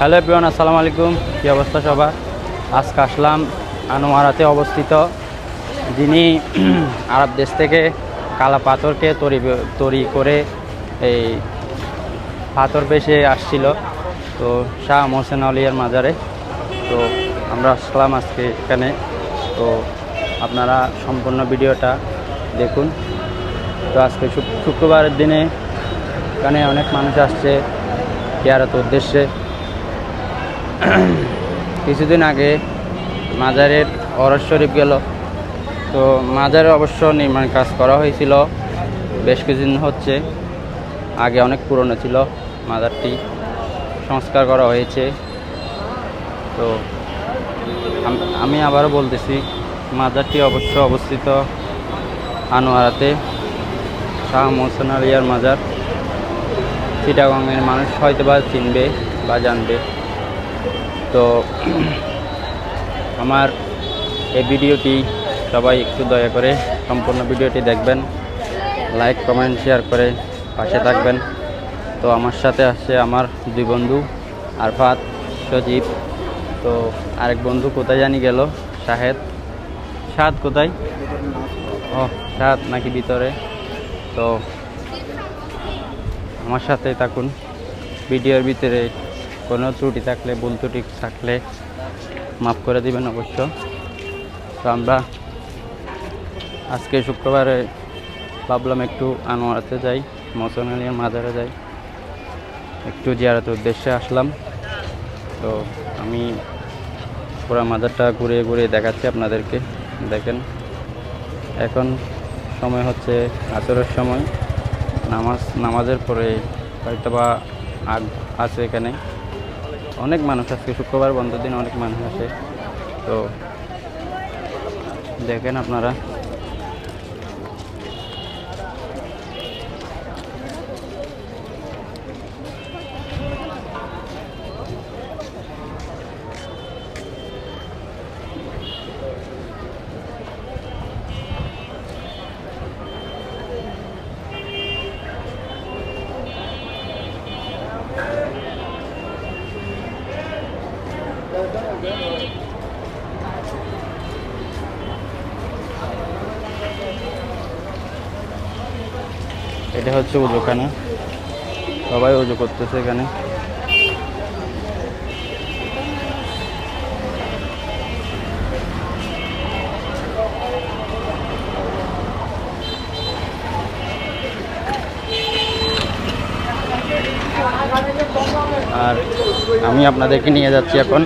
Hello everyone, আসসালামু আলাইকুম। কী অবস্থা সবার? আজকে আসলাম আনোয়ারাতে অবস্থিত, যিনি আরব দেশ থেকে কালা পাথরকে তৈরি করে এই পাথর বেশে আসছিল, তো শাহ মোহসেন আউলিয়ার মাজারে। তো আমরা আসলাম আজকে এখানে। তো আপনারা সম্পূর্ণ ভিডিওটা দেখুন। তো আজকে শুক্রবারের দিনে এখানে অনেক মানুষ আসছে জিয়ারতের উদ্দেশ্যে। কিছুদিন আগে মাজারের ওরস শরীফ গেল, তো মাজারে অবশ্য নির্মাণ কাজ করা হয়েছিল বেশ কিছুদিন হচ্ছে। আগে অনেক পুরনো ছিল মাজারটি, সংস্কার করা হয়েছে। তো আমি আবারও বলতেছি, মাজারটি অবশ্য অবস্থিত আনোয়ারাতে, শাহ মোহসেন আউলিয়ার মাজার। চিটাগংয়ের মানুষ হয়তো বা চিনবে বা জানবে। তো আমার এই ভিডিওটি সবাই একটু দয়া করে সম্পূর্ণ ভিডিওটি দেখবেন, লাইক কমেন্ট শেয়ার করে পাশে থাকবেন। তো আমার সাথে আসছে আমার দুই বন্ধু, আরফাত, সজীব। তো আরেক বন্ধু কোথায় জানি গেল, শাহাদ কোথায়? ও, শাহাদ নাকি ভিতরে। তো আমার সাথে থাকুন। ভিডিওর ভিতরে কোনো ত্রুটি থাকলে, ভুল ত্রুটি থাকলে মাফ করে দিবেন অবশ্য। তো আমরা আজকে শুক্রবারে ভাবলাম একটু আনোয়ারাতে যাই, মোহসেন আউলিয়ার মাজারে যাই, একটু জিয়ারতের উদ্দেশ্যে আসলাম। তো আমি পুরো মাজারটা ঘুরে ঘুরে দেখাচ্ছি আপনাদেরকে, দেখেন। এখন সময় হচ্ছে আসরের সময়, নামাজের পরে হয়তো বা আগ আছে এখানে। অনেক মানুষ আজকে শুক্রবার বন্ধের দিন, অনেক মানুষ আসে। তো দেখেন আপনারা। এটা হচ্ছে উজুখানা, সবাই উজু করতেছে এখানে। আর আমি আপনাদেরকে নিয়ে যাচ্ছি এখন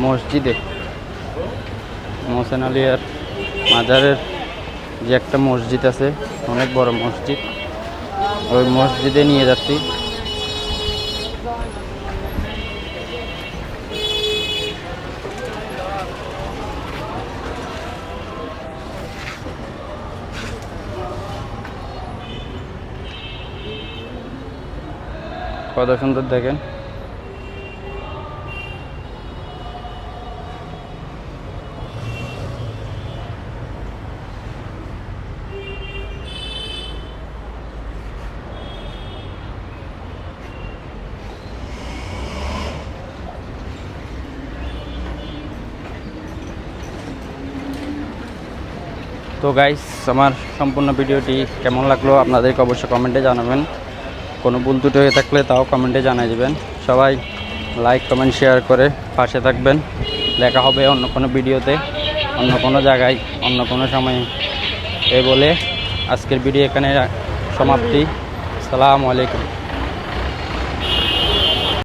মসজিদে, মোহসেন আউলিয়ার মাজারের যে একটা মসজিদ আছে, অনেক বড় মসজিদ, ওই মসজিদে নিয়ে যাচ্ছি। কত সুন্দর দেখেন। তো গাইস, আমার সম্পূর্ণ ভিডিওটি কেমন লাগলো আপনাদেরকে অবশ্যই কমেন্টে জানাবেন। কোনো ভুল ত্রুটি হয়ে থাকলে তাও কমেন্টে জানিয়ে দেবেন। সবাই লাইক কমেন্ট শেয়ার করে পাশে থাকবেন। দেখা হবে অন্য কোনো ভিডিওতে, অন্য কোনো জায়গায়, অন্য কোনো সময়ে। এই বলে আজকের ভিডিও এখানে সমাপ্তি। আসসালামু আলাইকুম।